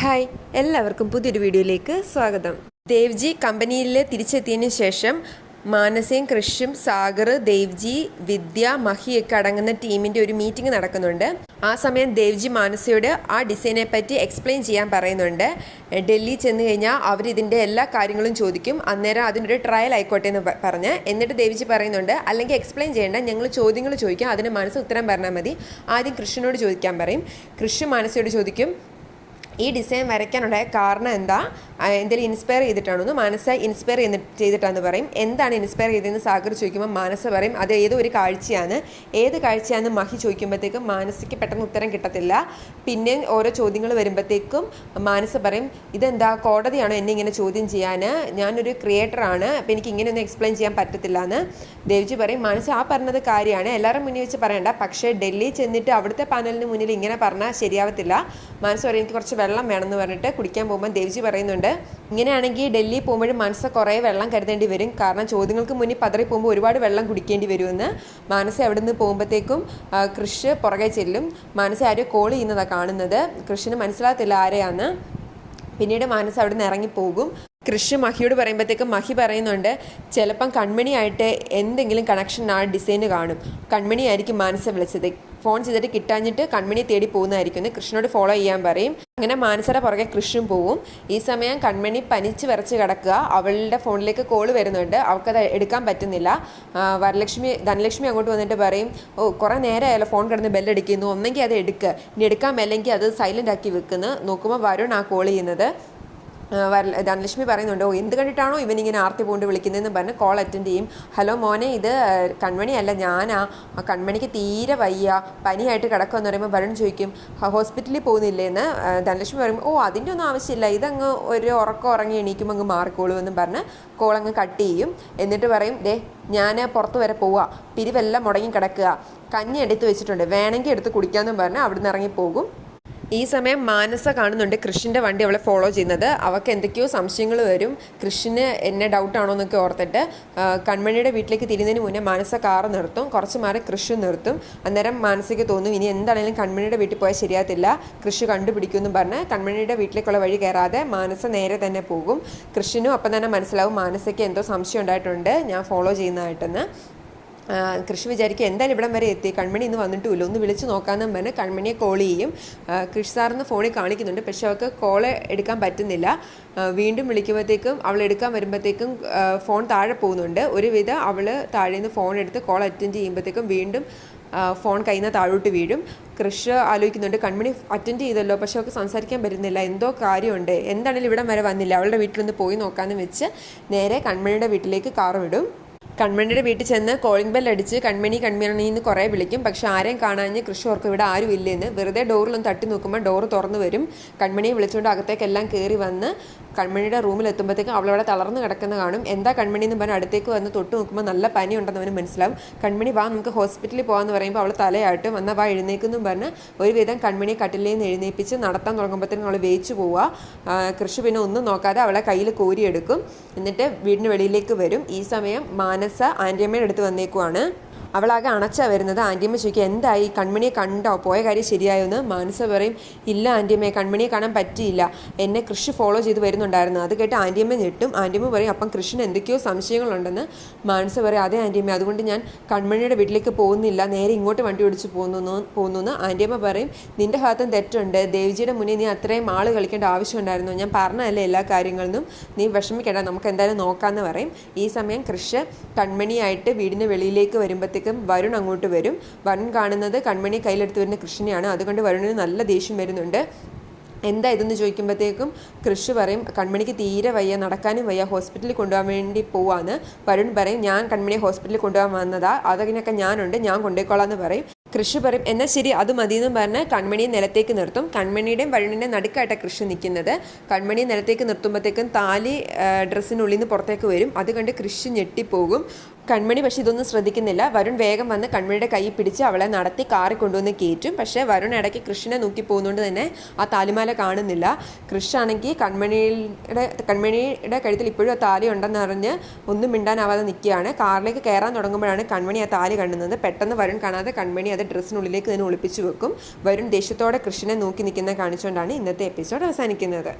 Hi, എല്ലാവർക്കും പുതിയൊരു വീഡിയോയിലേക്ക് സ്വാഗതം. ദേവ്ജി കമ്പനിയിൽ തിരിച്ചെത്തിയതിന് ശേഷം മാനസയും കൃഷും സാഗർ, ദേവ്ജി, വിദ്യ, മഹിയൊക്കെ അടങ്ങുന്ന ടീമിൻ്റെ ഒരു മീറ്റിംഗ് നടക്കുന്നുണ്ട്. ആ സമയം ദേവ്ജി മാനസയോട് ആ ഡിസൈനെ പറ്റി എക്സ്പ്ലെയിൻ ചെയ്യാൻ പറയുന്നുണ്ട്. ഡൽഹി ചെന്ന് കഴിഞ്ഞാൽ അവരിതിൻ്റെ എല്ലാ കാര്യങ്ങളും ചോദിക്കും, അന്നേരം അതിനൊരു ട്രയൽ ആയിക്കോട്ടെ എന്ന് പറഞ്ഞ്. എന്നിട്ട് ദേവ്ജി പറയുന്നുണ്ട്, അല്ലെങ്കിൽ എക്സ്പ്ലെയിൻ ചെയ്യേണ്ട, ഞങ്ങൾ ചോദ്യങ്ങൾ ചോദിക്കാം, അതിന് മനസ്സ് ഉത്തരം പറഞ്ഞാൽ മതി. ആദ്യം കൃഷ്ണനോട് ചോദിക്കാൻ പറയും. കൃഷ് മാനസയോട് ചോദിക്കും, ഈ ഡിസൈൻ വരയ്ക്കാനുണ്ടായ കാരണം എന്താ, എന്തെങ്കിലും ഇൻസ്പയർ ചെയ്തിട്ടാണെന്ന്. മാനസ ഇൻസ്പയർ ചെയ്തിട്ടാണെന്ന് പറയും. എന്താണ് ഇൻസ്പയർ ചെയ്തതെന്ന് സാഗർ ചോദിക്കുമ്പോൾ മാനസ പറയും അത് ഏതോ ഒരു കാഴ്ചയാണ്. ഏത് കാഴ്ചയാണെന്ന് മഹി ചോദിക്കുമ്പോഴത്തേക്കും മാനസയ്ക്ക് പെട്ടെന്ന് ഉത്തരം കിട്ടത്തില്ല. പിന്നെ ഓരോ ചോദ്യങ്ങൾ വരുമ്പോഴത്തേക്കും മാനസ പറയും, ഇതെന്താ കോടതിയാണോ എന്നെ ഇങ്ങനെ ചോദ്യം ചെയ്യാൻ, ഞാനൊരു ക്രിയേറ്ററാണ്, അപ്പോൾ എനിക്ക് ഇങ്ങനെയൊന്നും എക്സ്പ്ലെയിൻ ചെയ്യാൻ പറ്റത്തില്ല എന്ന്. ദേവ്ജി പറയും, മാനസ ആ പറഞ്ഞത് കാര്യമാണ്, എല്ലാവരും മുന്നിൽ വെച്ച് പറയണ്ട, പക്ഷേ ഡൽഹി ചെന്നിട്ട് അവിടുത്തെ പാനലിന് മുന്നിൽ ഇങ്ങനെ പറഞ്ഞാൽ ശരിയാവത്തില്ല. മാനസ പറയും, എനിക്ക് കുറച്ച് വെള്ളം വേണമെന്ന് പറഞ്ഞിട്ട് കുടിക്കാൻ പോകുമ്പോൾ ദേവ്ജി പറയുന്നുണ്ട്, ഇങ്ങനെയാണെങ്കിൽ ഡൽഹി പോകുമ്പോഴും മനസ്സ് കുറേ വെള്ളം കരുതേണ്ടി വരും, കാരണം ചോദ്യങ്ങൾക്ക് മുന്നിൽ പതറി പോകുമ്പോൾ ഒരുപാട് വെള്ളം കുടിക്കേണ്ടി വരുമെന്ന്. മാനസ അവിടെ നിന്ന് പോകുമ്പോഴത്തേക്കും കൃഷ് പുറകെ ചെല്ലും. മാനസ ആരും കോൾ ചെയ്യുന്നതാണ് കാണുന്നത്. കൃഷിന് മനസ്സിലാകത്തില്ല ആരെയാന്ന്. പിന്നീട് മാനസ അവിടെ നിന്ന് ഇറങ്ങിപ്പോകും. കൃഷ് മഹിയോട് പറയുമ്പോഴത്തേക്കും മഹി പറയുന്നുണ്ട്, ചിലപ്പം കൺമണിയായിട്ട് എന്തെങ്കിലും കണക്ഷൻ ആ ഡിസൈന് കാണും, കൺമണിയായിരിക്കും മാനസ വിളിച്ചത്, ഫോൺ ചെയ്തിട്ട് കിട്ടാഞ്ഞിട്ട് കൺമണിയെ തേടി പോകുന്നതായിരിക്കും എന്ന് കൃഷ്ണനോട് ഫോളോ ചെയ്യാൻ പറയും. അങ്ങനെ മാനസയുടെ പുറകെ കൃഷും പോവും. ഈ സമയം കൺമണി പനിച്ച് വിറച്ച് കിടക്കുക. അവളുടെ ഫോണിലേക്ക് കോൾ വരുന്നുണ്ട്, അവൾക്കത് എടുക്കാൻ പറ്റുന്നില്ല. ധനലക്ഷ്മി അങ്ങോട്ട് വന്നിട്ട് പറയും, കുറേ നേരമായാലും ഫോൺ കിടന്ന് ബെല്ലടിക്കുന്നു, ഒന്നെങ്കിൽ അത് എടുക്കുക, ഇനി എടുക്കാൻ മേലെങ്കിൽ അത് സൈലൻ്റ് ആക്കി വെക്കുന്നു. നോക്കുമ്പോൾ വരുൺ ആ കോൾ ചെയ്യുന്നത്. ധനലക്ഷ്മി പറയുന്നുണ്ട്, എന്ത് കണ്ടിട്ടാണോ ഇവനിങ്ങനെ ആർത്തി പോണ്ട് വിളിക്കുന്നതെന്ന് പറഞ്ഞ് കോൾ അറ്റൻഡ് ചെയ്യും. ഹലോ മോനെ, ഇത് കൺമണിയല്ല, ഞാനാ. കൺമണിക്ക് തീരെ വയ്യ, പനിയായിട്ട് കിടക്കുമെന്ന് പറയുമ്പോൾ വരുൺ ചോദിക്കും, ഹോസ്പിറ്റലിൽ പോകുന്നില്ലേന്ന്. ധനലക്ഷ്മി പറയും, അതിൻ്റെ ഒന്നും ആവശ്യമില്ല, ഇതങ്ങ് ഒരു ഉറക്കം ഉറങ്ങി എണീക്കുമ്പോൾ അങ്ങ് മാറിക്കോളൂ എന്നും പറഞ്ഞ് കോൾ അങ്ങ് കട്ട് ചെയ്യും. എന്നിട്ട് പറയും, ഞാൻ പുറത്ത് വരെ പോവുക, പിരിവെല്ലാം മുടങ്ങി കിടക്കുക, കഞ്ഞി എടുത്ത് വെച്ചിട്ടുണ്ട്, വേണമെങ്കിൽ എടുത്ത് കുടിക്കാമെന്നും പറഞ്ഞ് അവിടെ നിന്ന് ഇറങ്ങിപ്പോകും. ഈ സമയം മാനസ കാണുന്നുണ്ട് കൃഷിൻ്റെ വണ്ടി അവളെ ഫോളോ ചെയ്യുന്നത്. അവൾക്ക് എന്തൊക്കെയോ സംശയങ്ങൾ വരും. കൃഷിന് എന്നെ ഡൗട്ടാണോ എന്നൊക്കെ ഓർത്തിട്ട് കൺമണിയുടെ വീട്ടിലേക്ക് തിരിയുന്നതിന് മുന്നേ മാനസ കാറ് നിർത്തും. കുറച്ച് മാറി കൃഷി നിർത്തും. അന്നേരം മാനസയ്ക്ക് തോന്നും, ഇനി എന്താണെങ്കിലും കൺമണിയുടെ വീട്ടിൽ പോയാൽ ശരിയാകത്തില്ല, കൃഷി കണ്ടുപിടിക്കുമെന്നും പറഞ്ഞ് കൺമണിയുടെ വീട്ടിലേക്കുള്ള വഴി കയറാതെ മാനസ നേരെ തന്നെ പോകും. കൃഷിനും അപ്പം തന്നെ മനസ്സിലാവും മാനസയ്ക്ക് എന്തോ സംശയം ഉണ്ടായിട്ടുണ്ട്, ഞാൻ ഫോളോ ചെയ്യുന്നതായിട്ടെന്ന്. കൃഷി വിചാരിക്കും, എന്തായാലും ഇവിടം വരെ എത്തി, കൺമണി ഇന്ന് വന്നിട്ടുമില്ല, ഒന്ന് വിളിച്ച് നോക്കാമെന്നും പറഞ്ഞ് കൺമണിയെ കോൾ ചെയ്യും. കൃഷി സാറിന് ഫോണിൽ കാണിക്കുന്നുണ്ട്, പക്ഷെ അവൾക്ക് കോള് എടുക്കാൻ പറ്റുന്നില്ല. വീണ്ടും വിളിക്കുമ്പോഴത്തേക്കും അവൾ എടുക്കാൻ വരുമ്പോഴത്തേക്കും ഫോൺ താഴെ പോകുന്നുണ്ട്. ഒരുവിധം അവൾ താഴെ നിന്ന് ഫോൺ എടുത്ത് കോൾ അറ്റൻഡ് ചെയ്യുമ്പോഴത്തേക്കും വീണ്ടും ഫോൺ കയ്യിൽ നിന്ന് താഴോട്ട് വീഴും. കൃഷി ആലോചിക്കുന്നുണ്ട്, കൺമണി അറ്റൻഡ് ചെയ്തല്ലോ, പക്ഷെ അവൾക്ക് സംസാരിക്കാൻ പറ്റുന്നില്ല, എന്തോ കാര്യമുണ്ട്, എന്താണെങ്കിലും ഇവിടം വരെ വന്നില്ല, അവളുടെ വീട്ടിലൊന്ന് പോയി നോക്കാമെന്ന് വെച്ച് നേരെ കൺമണിയുടെ വീട്ടിലേക്ക് കാർ വിടും. കൺമണിയുടെ വീട്ടിൽ ചെന്ന് കോളിംഗ് ബെൽ അടിച്ച് കൺമണി എന്ന് കുറേ വിളിക്കും. പക്ഷെ ആരെയും കാണാഞ്ഞ് കൃഷി ഓർക്കും ഇവിടെ ആരും ഇല്ലെന്ന്. വെറുതെ ഡോറിലൊന്ന് തട്ടി നോക്കുമ്പോൾ ഡോറ് തുറന്നു വരും. കൺമണിയെ വിളിച്ചുകൊണ്ട് അകത്തേക്കെല്ലാം കയറി വന്ന് കൺമണിയുടെ റൂമിലെത്തുമ്പോഴത്തേക്കും അവളവിടെ തളർന്ന് കിടക്കുന്ന കാണും. എന്താ കൺമണി എന്ന് പറഞ്ഞ് അടുത്തേക്ക് വന്ന് തൊട്ട് നോക്കുമ്പോൾ നല്ല പനി ഉണ്ടെന്ന് അവന് മനസ്സിലാവും. കൺമണി വാ, നമുക്ക് ഹോസ്പിറ്റലിൽ പോകാമെന്ന് പറയുമ്പോൾ അവൾ തലയാട്ടും. വന്നാൽ വാ എഴുന്നേക്കെന്നും പറഞ്ഞ് ഒരുവിധം കൺമണിയെ കട്ടിലിൽ നിന്ന് എഴുന്നേൽപ്പിച്ച് നടത്താൻ തുടങ്ങുമ്പോഴത്തേക്കും അവൾ വേച്ചു പോവുക. കൃഷി പിന്നെ ഒന്നും നോക്കാതെ അവളെ കയ്യിൽ കോരിയെടുക്കും. എന്നിട്ട് വീടിന് വെളിയിലേക്ക് വരും. ഈ സമയം മാനസ ആൻറ്റിയമ്മയുടെ അടുത്ത് വന്നേക്കുവാണ്. അവളാകെ അണച്ചാ വരുന്നത്. ആൻറ്റിയമ്മ ചോദിക്കുക, എന്തായി, കൺമണിയെ കണ്ടോ, പോയ കാര്യം ശരിയായോ എന്ന്. മാനസ പറയും, ഇല്ല ആൻറ്റിയമ്മയെ, കൺമണിയെ കാണാൻ പറ്റിയില്ല, എന്നെ കൃഷി ഫോളോ ചെയ്ത് വരുന്നുണ്ടായിരുന്നു. അത് കേട്ട് ആൻറ്റിയമ്മ ഞെട്ടും. ആൻറ്റിയമ്മ പറയും, അപ്പം കൃഷിന് എന്തൊക്കെയോ സംശയങ്ങളുണ്ടെന്ന്. മാനസ പറയും, അതെ ആൻറ്റിയമ്മ, അതുകൊണ്ട് ഞാൻ കൺമണിയുടെ വീട്ടിലേക്ക് പോകുന്നില്ല, നേരെ ഇങ്ങോട്ട് വണ്ടി ഓടിച്ച് പോകുന്നു. ആൻറ്റിയമ്മ പറയും, നിൻ്റെ ഭാഗത്തും തെറ്റുണ്ട്, ദേവ്ജിയുടെ മുന്നിൽ നീ അത്രയും ആൾ കളിക്കേണ്ട ആവശ്യമുണ്ടായിരുന്നു, ഞാൻ പറഞ്ഞതല്ലേ എല്ലാ കാര്യങ്ങളിലും, നീ വിഷമിക്കേണ്ട, നമുക്ക് എന്തായാലും നോക്കാമെന്ന് പറയും. ഈ സമയം കൃഷി കൺമണിയായിട്ട് വീടിന് വെളിയിലേക്ക് വരുമ്പോഴത്തേക്കും വരുൺ അങ്ങോട്ട് വരും. വരുൺ കാണുന്നത് കൺമണി കയ്യിലെടുത്ത് വരുന്ന കൃഷിനെയാണ്. അതുകൊണ്ട് വരുണിന് നല്ല ദേഷ്യം വരുന്നുണ്ട്. എന്താ ഇതെന്ന് ചോദിക്കുമ്പോഴത്തേക്കും കൃഷി പറയും, കൺമണിക്ക് തീരെ വയ്യ, നടക്കാനും വയ്യ, ഹോസ്പിറ്റലിൽ കൊണ്ടുപോകാൻ വേണ്ടി പോവാന്ന്. വരുൺ പറയും, ഞാൻ കൺമണിയെ ഹോസ്പിറ്റലിൽ കൊണ്ടുപോകാൻ വന്നതാ, അതിനൊക്കെ ഞാനുണ്ട്, ഞാൻ കൊണ്ടുപോയിക്കോളാന്ന് പറയും. കൃഷി പറയും, എന്നാൽ ശരി, അത് മതിയെന്നും പറഞ്ഞ് കൺമണിയെ നിലത്തേക്ക് നിർത്തും. കൺമണിയുടെയും വരുണിൻ്റെയും നടുക്കായിട്ടാണ് കൃഷി നിൽക്കുന്നത്. കൺമണിയെ നിലത്തേക്ക് നിർത്തുമ്പോഴത്തേക്കും താലി ഡ്രസ്സിനുള്ളിൽ നിന്ന് പുറത്തേക്ക് വരും. അത് കണ്ട് കൃഷി ഞെട്ടിപ്പോകും. കൺമണി പക്ഷേ ഇതൊന്നും ശ്രദ്ധിക്കുന്നില്ല. വരുൺ വേഗം വന്ന് കൺമണിയുടെ കൈ പിടിച്ച് അവളെ നടത്തി കാറിൽ കൊണ്ടുവന്ന് കയറ്റും. പക്ഷേ വരുൺ ഇടയ്ക്ക് കൃഷിനെ നോക്കി പോകുന്നതുകൊണ്ട് തന്നെ ആ താലിമാല കാണുന്നില്ല. കൃഷ് ആണെങ്കിൽ കൺമണിയുടെ കഴുത്തിൽ ഇപ്പോഴും ആ താലി ഉണ്ടെന്ന് അറിഞ്ഞ് ഒന്നും മിണ്ടാനാവാതെ നിൽക്കുകയാണ്. കാറിലേക്ക് കയറാൻ തുടങ്ങുമ്പോഴാണ് കൺമണി ആ താലി കാണുന്നത്. പെട്ടെന്ന് വരുൺ കാണാതെ കൺമണി അത് ഡ്രസ്സിനുള്ളിലേക്ക് തന്നെ ഒളിപ്പിച്ചു വെക്കും. വരുൺ ദേഷ്യത്തോടെ കൃഷിനെ നോക്കി നിൽക്കുന്ന കാണിച്ചുകൊണ്ടാണ് ഇന്നത്തെ എപ്പിസോഡ് അവസാനിക്കുന്നത്.